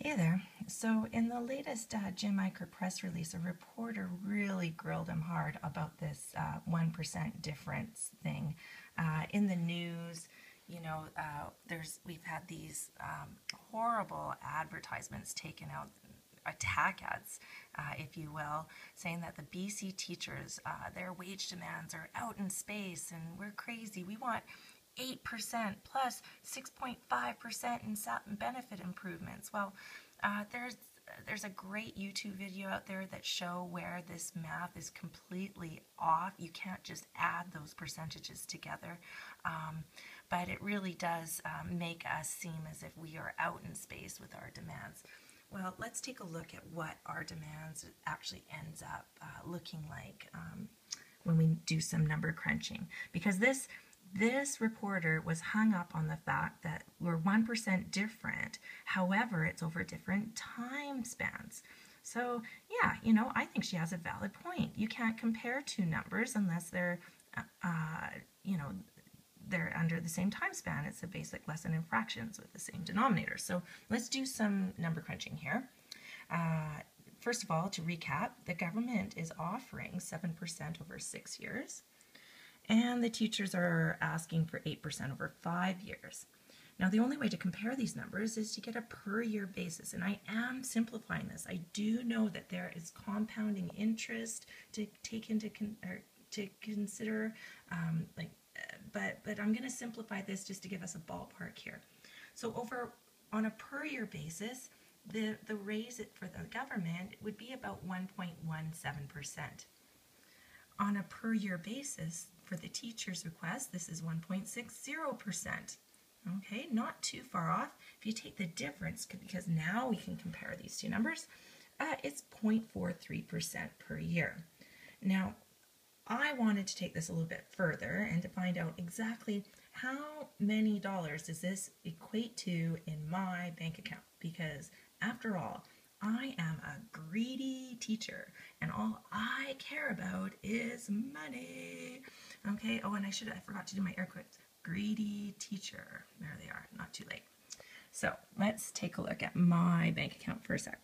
Hey there. So, in the latest Jim Iker press release, a reporter really grilled him hard about this 1% difference thing. In the news, we've had these horrible advertisements taken out, attack ads, if you will, saying that the BC teachers, their wage demands are out in space and we're crazy. We want 8% plus 6.5% in benefit improvements. Well, there's a great YouTube video out there that show where this math is completely off. You can't just add those percentages together. But it really does make us seem as if we are out in space with our demands. Well, let's take a look at what our demands actually ends up looking like when we do some number crunching. Because this reporter was hung up on the fact that we're 1% different. However, it's over different time spans. So, yeah, I think she has a valid point. You can't compare two numbers unless they're, they're under the same time span. It's a basic lesson in fractions with the same denominator. So let's do some number crunching here. First of all, to recap, the government is offering 7% over 6 years. And the teachers are asking for 8% over 5 years. Now, the only way to compare these numbers is to get a per year basis, and I am simplifying this. I do know that there is compounding interest to take into to consider, but I'm going to simplify this just to give us a ballpark here. So on a per year basis, the raise for the government would be about 1.17%. On a per year basis, for the teacher's request, this is 1.60%. Okay, not too far off. If you take the difference, because now we can compare these two numbers, it's 0.43% per year. Now, I wanted to take this a little bit further and to find out exactly how many dollars does this equate to in my bank account, because after all, I am a greedy teacher, and all I care about is money. Okay, oh, and I forgot to do my air quotes. Greedy teacher. There they are, not too late. So let's take a look at my bank account for a sec.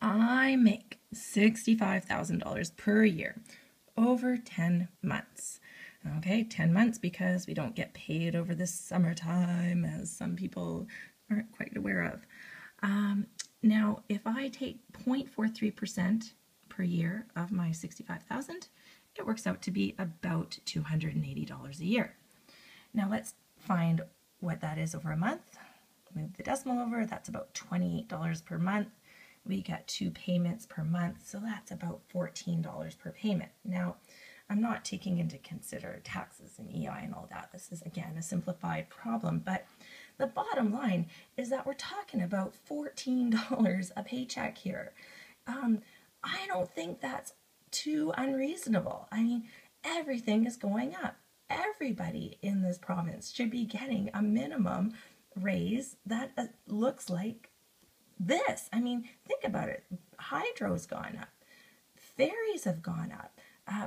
I make $65,000 per year over 10 months. Okay, 10 months because we don't get paid over the summertime, as some people aren't quite aware of. Now, if I take 0.43% per year of my $65,000, it works out to be about $280 a year. Now, let's find what that is over a month. Move the decimal over, that's about $28 per month. We get 2 payments per month, so that's about $14 per payment. Now, I'm not taking into consider taxes and EI and all that. This is, again, a simplified problem, but the bottom line is that we're talking about $14 a paycheck here. I don't think that's too unreasonable. I mean, everything is going up. Everybody in this province should be getting a minimum raise that looks like this. I mean, think about it. Hydro's gone up. Ferries have gone up.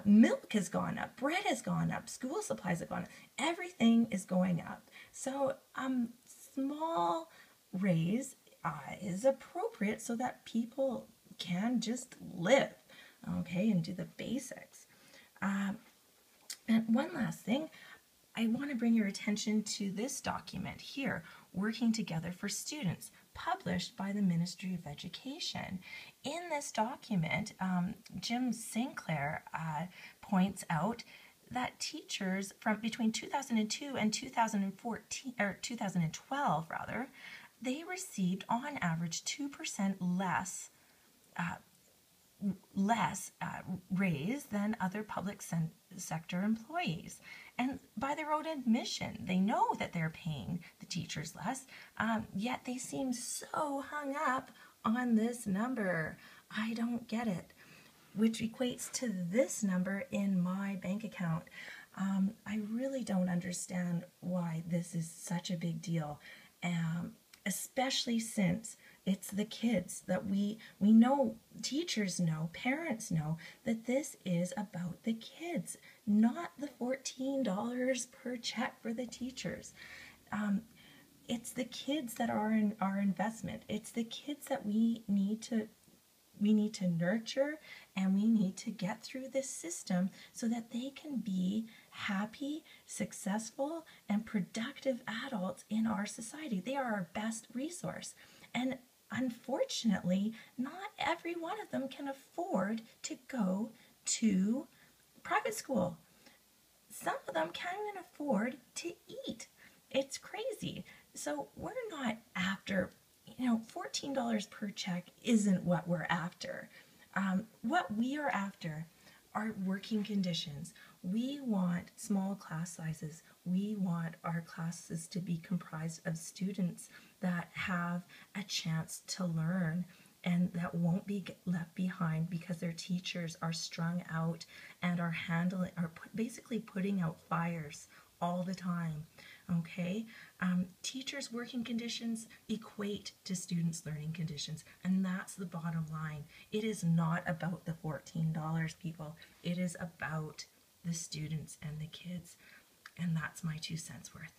Milk has gone up. Bread has gone up. School supplies have gone up. Everything is going up. So small raise is appropriate so that people can just live, okay, and do the basics. And one last thing, I want to bring your attention to this document here, Working Together for Students, published by the Ministry of Education. In this document, Jim Sinclair points out that teachers from between 2002 and 2014, or 2012 rather, they received on average 2% less raise than other public sector employees. And by their own admission, they know that they're paying the teachers less, yet they seem so hung up on this number. I don't get it, which equates to this number in my bank account. I really don't understand why this is such a big deal, especially since it's the kids that we know, teachers know, parents know that this is about the kids, not the $14 per check for the teachers. It's the kids that are in our investment. It's the kids that we need to nurture, and we need to get through this system so that they can be happy, successful, and productive adults in our society. They are our best resource. And unfortunately, not every one of them can afford to go to private school. Some of them can't even afford to eat. It's crazy. So we're not after, $14 per check isn't what we're after. What we are after are working conditions. We want small class sizes. We want our classes to be comprised of students that have a chance to learn and that won't be left behind because their teachers are strung out and are basically putting out fires all the time. Okay, teachers' working conditions equate to students' learning conditions, and that's the bottom line. It is not about the $14, people. It is about the students and the kids, and that's my 2 cents worth.